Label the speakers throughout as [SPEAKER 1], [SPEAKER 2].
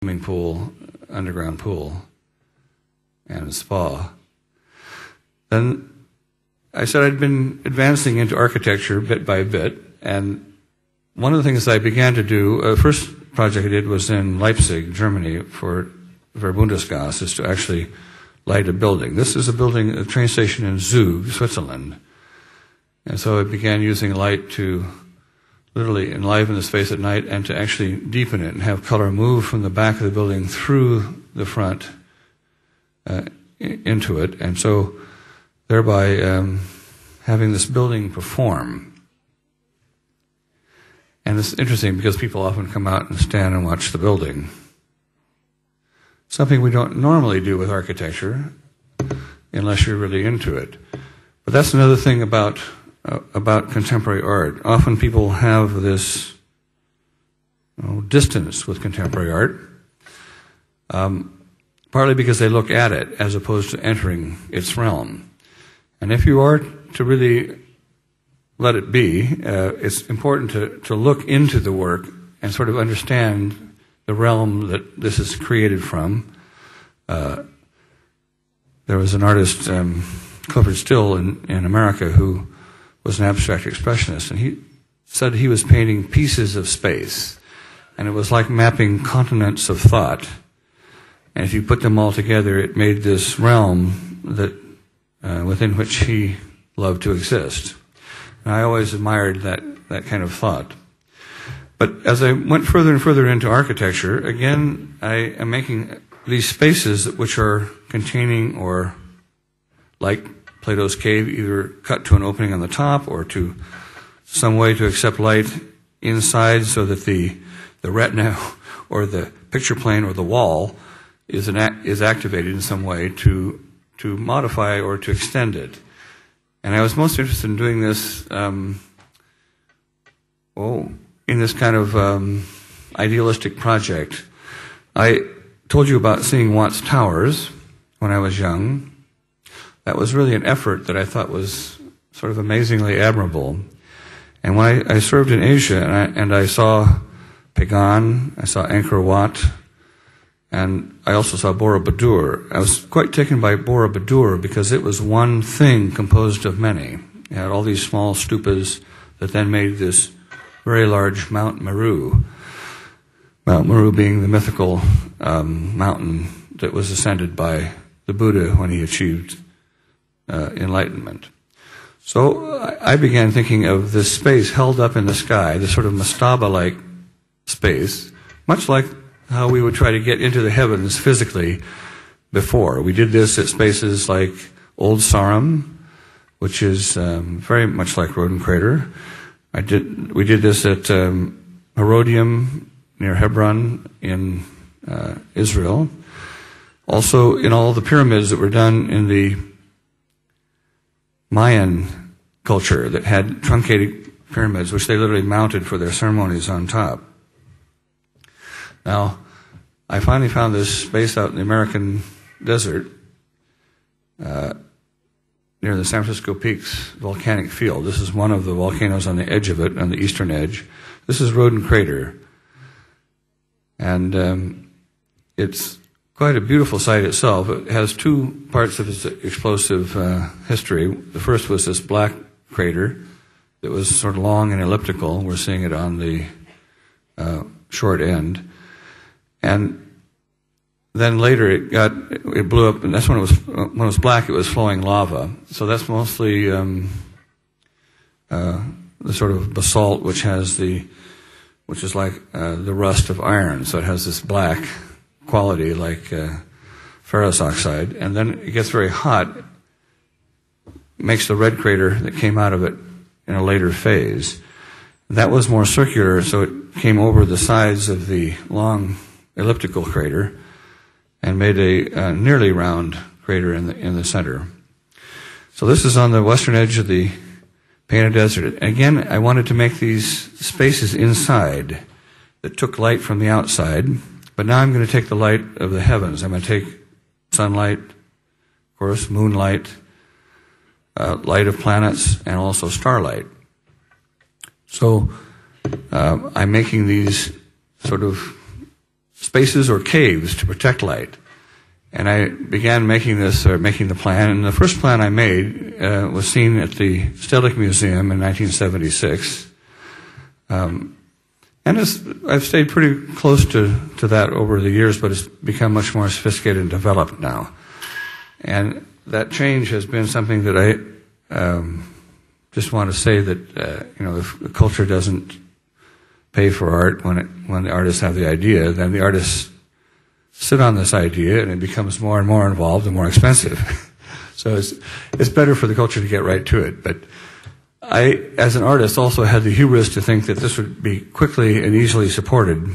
[SPEAKER 1] swimming pool, underground pool, and a spa. Then I said I'd been advancing into architecture bit by bit, and one of the things I began to do, the first project I did was in Leipzig, Germany, for Verbundesgas, is to actually light a building. This is a building, a train station in Zug, Switzerland. And so I began using light to literally enliven the space at night and to actually deepen it and have color move from the back of the building through the front into it. And so thereby having this building perform. And it's interesting because people often come out and stand and watch the building. Something we don't normally do with architecture unless you're really into it. But that's another thing about contemporary art. Often people have this distance with contemporary art, partly because they look at it as opposed to entering its realm. And if you are to really let it be, it's important to look into the work and sort of understand the realm that this is created from. There was an artist, Clifford Still, in America, who was an abstract expressionist, and he said he was painting pieces of space, and it was like mapping continents of thought. And if you put them all together, it made this realm that within which he loved to exist. And I always admired that kind of thought. But as I went further and further into architecture, again, I am making these spaces which are containing, or like Plato's cave, either cut to an opening on the top or to some way to accept light inside so that the retina or the picture plane or the wall is activated in some way to modify or to extend it. And I was most interested in doing this in this kind of idealistic project. I told you about seeing Watts Towers when I was young. That was really an effort that I thought was sort of amazingly admirable. And when I served in Asia, and I saw Pagan, I saw Angkor Wat, and I also saw Borobudur. I was quite taken by Borobudur because it was one thing composed of many. It had all these small stupas that then made this very large Mount Meru. Mount Meru being the mythical mountain that was ascended by the Buddha when he achieved enlightenment. So I began thinking of this space held up in the sky, this sort of mastaba-like space, much like how we would try to get into the heavens physically before. We did this at spaces like Old Sarum, which is very much like Roden Crater. We did this at Herodium near Hebron in Israel. Also in all the pyramids that were done in the Mayan culture that had truncated pyramids, which they literally mounted for their ceremonies on top. Now, I finally found this space out in the American desert near the San Francisco Peaks volcanic field. This is one of the volcanoes on the edge of it, on the eastern edge. This is Roden Crater. And it's quite a beautiful site itself. It has two parts of its explosive history. The first was this black crater that was sort of long and elliptical. We're seeing it on the short end. And then later it blew up, and that's when it was black, it was flowing lava. So that's mostly the sort of basalt which is like the rust of iron. So it has this black quality like ferrous oxide. And then it gets very hot, makes the red crater that came out of it in a later phase. That was more circular, so it came over the sides of the long elliptical crater and made a nearly round crater in the center. So this is on the western edge of the Painted Desert. Again, I wanted to make these spaces inside that took light from the outside, but now I'm going to take the light of the heavens. I'm going to take sunlight, of course, moonlight, light of planets, and also starlight. So I'm making these sort of spaces or caves to protect light. And I began making the plan, and the first plan I made was seen at the Stedelijk Museum in 1976. And I've stayed pretty close to that over the years, but it's become much more sophisticated and developed now. And that change has been something that I just want to say that, if the culture doesn't pay for art when the artists have the idea, then the artists sit on this idea and it becomes more and more involved and more expensive. So it's better for the culture to get right to it. But I, as an artist, also had the hubris to think that this would be quickly and easily supported.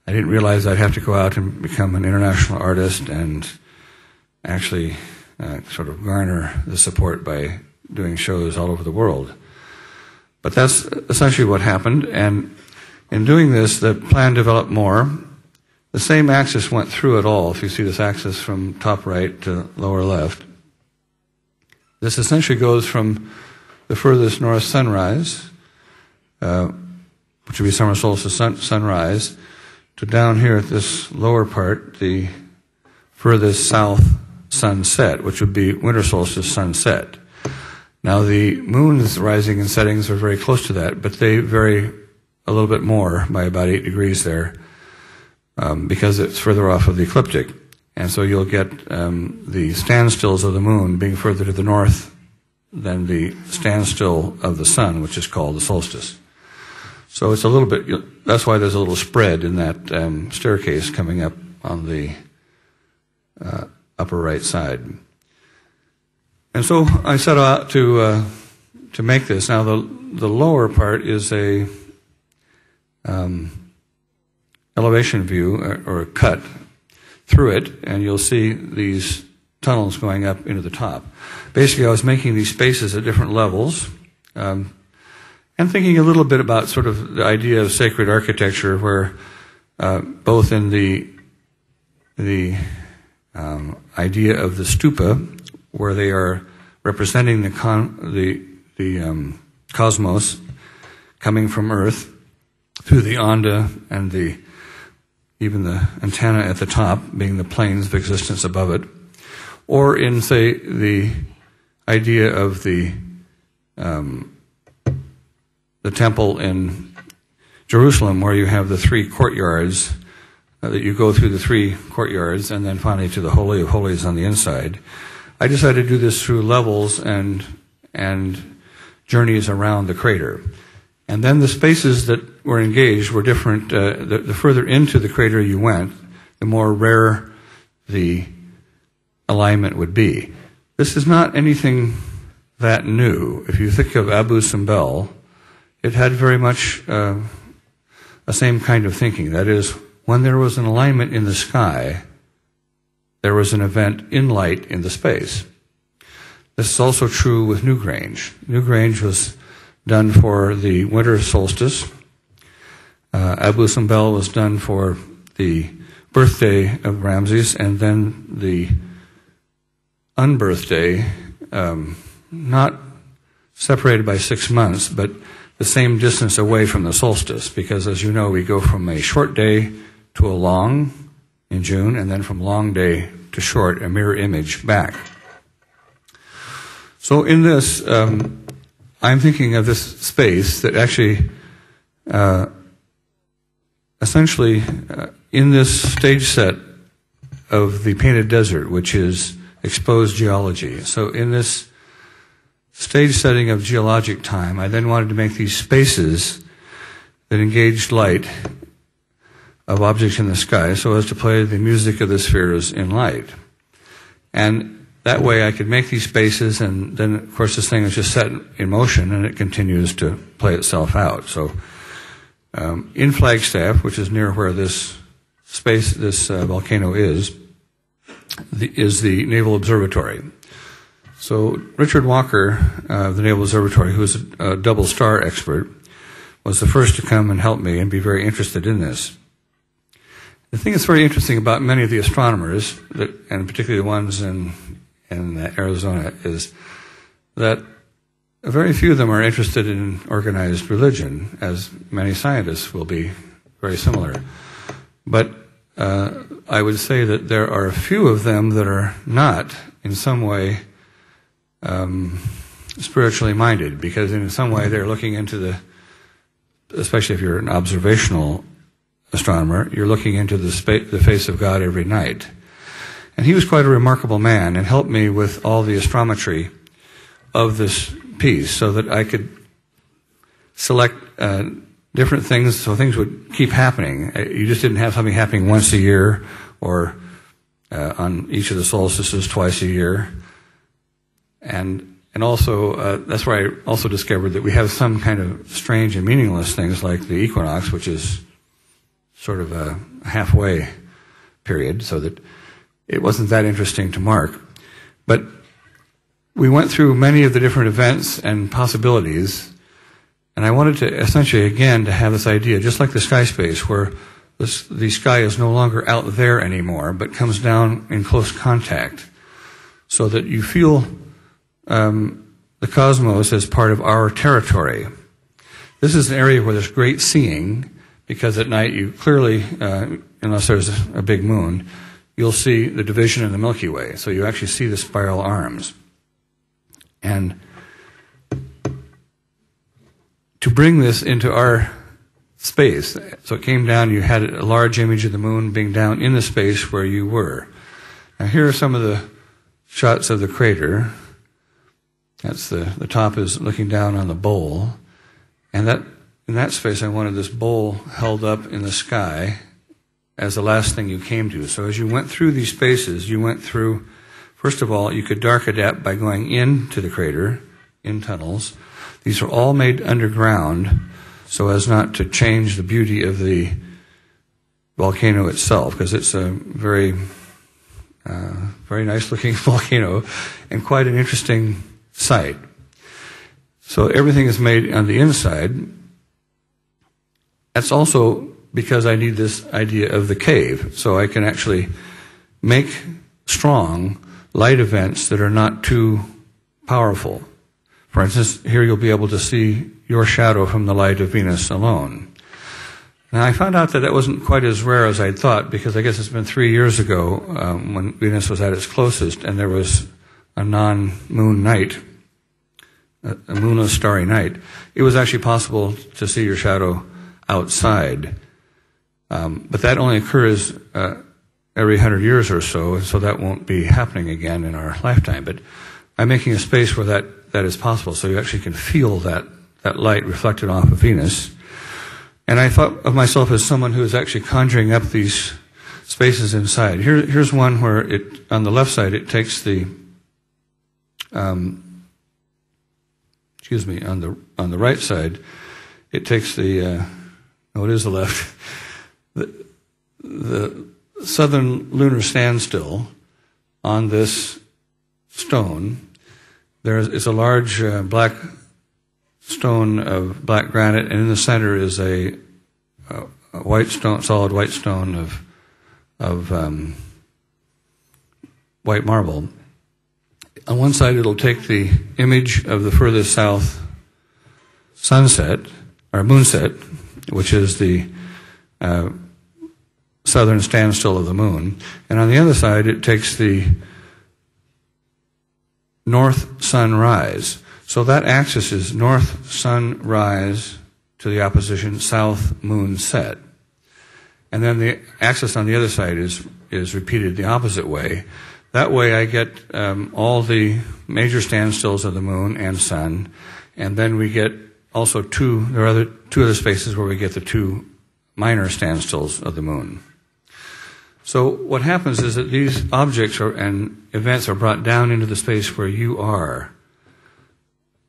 [SPEAKER 1] I didn't realize I'd have to go out and become an international artist and actually sort of garner the support by doing shows all over the world. But that's essentially what happened, and in doing this, the plan developed more. The same axis went through it all. If you see this axis from top right to lower left, this essentially goes from the furthest north sunrise, which would be summer solstice sunrise, to down here at this lower part, the furthest south sunset, which would be winter solstice sunset. Now the moon's rising and settings are very close to that, but they vary a little bit more by about 8 degrees there, because it's further off of the ecliptic. And so you'll get the standstills of the moon being further to the north than the standstill of the sun, which is called the solstice. So it's a little bit, that's why there's a little spread in that staircase coming up on the upper right side. And so I set out to make this. Now the lower part is a elevation view or a cut through it, and you'll see these tunnels going up into the top. Basically, I was making these spaces at different levels, and thinking a little bit about sort of the idea of sacred architecture, where both in the idea of the stupa, where they are representing the cosmos coming from Earth through the onda and even the antenna at the top being the planes of existence above it, or in, say, the idea of the temple in Jerusalem, where you have the 3 courtyards, that you go through the 3 courtyards and then finally to the Holy of Holies on the inside. I decided to do this through levels and journeys around the crater. And then the spaces that were engaged were different. The further into the crater you went, the more rare the alignment would be. This is not anything that new. If you think of Abu Simbel, it had very much the same kind of thinking. That is, when there was an alignment in the sky, there was an event in light in the space. This is also true with Newgrange. Newgrange was done for the winter solstice. Abu Simbel was done for the birthday of Ramses, and then the unbirthday, not separated by 6 months, but the same distance away from the solstice, because as you know, we go from a short day to a long in June, and then from long day to short, a mirror image back. So in this, I'm thinking of this space that actually, essentially, in this stage set of the painted desert, which is exposed geology. So in this stage setting of geologic time, I then wanted to make these spaces that engaged light of objects in the sky so as to play the music of the spheres in light. And that way I could make these spaces, and then, of course, this thing is just set in motion, and it continues to play itself out. So in Flagstaff, which is near where this volcano is the Naval Observatory. So Richard Walker of the Naval Observatory, who is a double star expert, was the first to come and help me and be very interested in this. The thing that's very interesting about many of the astronomers, and particularly the ones in Arizona, is that very few of them are interested in organized religion, as many scientists will be very similar. But I would say that there are a few of them that are not in some way spiritually minded, because in some way they're looking into especially if you're an observational astronomer, you're looking into the face of God every night. And he was quite a remarkable man and helped me with all the astrometry of this piece so that I could select different things so things would keep happening. You just didn't have something happening once a year or on each of the solstices twice a year. And also, that's where I also discovered that we have some kind of strange and meaningless things like the equinox, which is sort of a halfway period, so that it wasn't that interesting to mark. But we went through many of the different events and possibilities, and I wanted to essentially, again, to have this idea, just like the sky space, where the sky is no longer out there anymore, but comes down in close contact, so that you feel the cosmos as part of our territory. This is an area where there's great seeing, because at night you clearly, unless there's a big moon, you'll see the division in the Milky Way. So you actually see the spiral arms. And to bring this into our space, so it came down, you had a large image of the moon being down in the space where you were. Now here are some of the shots of the crater. That's the top is looking down on the bowl. And in that space I wanted this bowl held up in the sky as the last thing you came to. So as you went through these spaces, you went through, first of all, you could dark adapt by going into the crater, in tunnels. These are all made underground so as not to change the beauty of the volcano itself, because it's a very nice looking volcano and quite an interesting sight. So everything is made on the inside. That's also because I need this idea of the cave, so I can actually make strong light events that are not too powerful. For instance, here you'll be able to see your shadow from the light of Venus alone. Now, I found out that wasn't quite as rare as I'd thought, because I guess it's been 3 years ago when Venus was at its closest, and there was a non-moon night, a moonless starry night. It was actually possible to see your shadow outside. But that only occurs every 100 years or so, so that won't be happening again in our lifetime. But I'm making a space where that is possible, so you actually can feel that light reflected off of Venus. And I thought of myself as someone who is actually conjuring up these spaces inside. Here's one where on the left side it takes on the right side it takes it is the left. The southern lunar standstill on this stone. It's a large black stone of black granite, and in the center is a white stone, solid white stone of white marble. On one side, it'll take the image of the furthest south sunset or moonset, which is the southern standstill of the moon, and on the other side, it takes the north sunrise. So that axis is north sunrise to the opposition south moon set. And then the axis on the other side is repeated the opposite way. That way I get all the major standstills of the moon and sun, and then we get also two other spaces where we get the two minor standstills of the moon. So what happens is that these objects and events are brought down into the space where you are.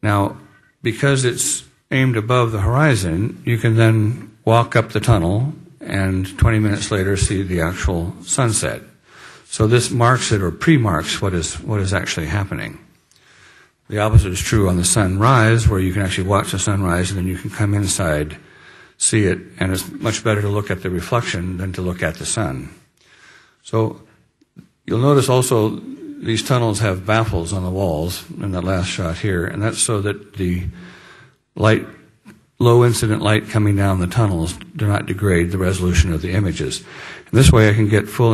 [SPEAKER 1] Now, because it's aimed above the horizon, you can then walk up the tunnel and 20 minutes later see the actual sunset. So this marks it, or pre-marks what is actually happening. The opposite is true on the sunrise, where you can actually watch the sunrise and then you can come inside, see it, and it's much better to look at the reflection than to look at the sun. So you'll notice also these tunnels have baffles on the walls in that last shot here, and that's so that the light low incident light coming down the tunnels do not degrade the resolution of the images. And this way I can get full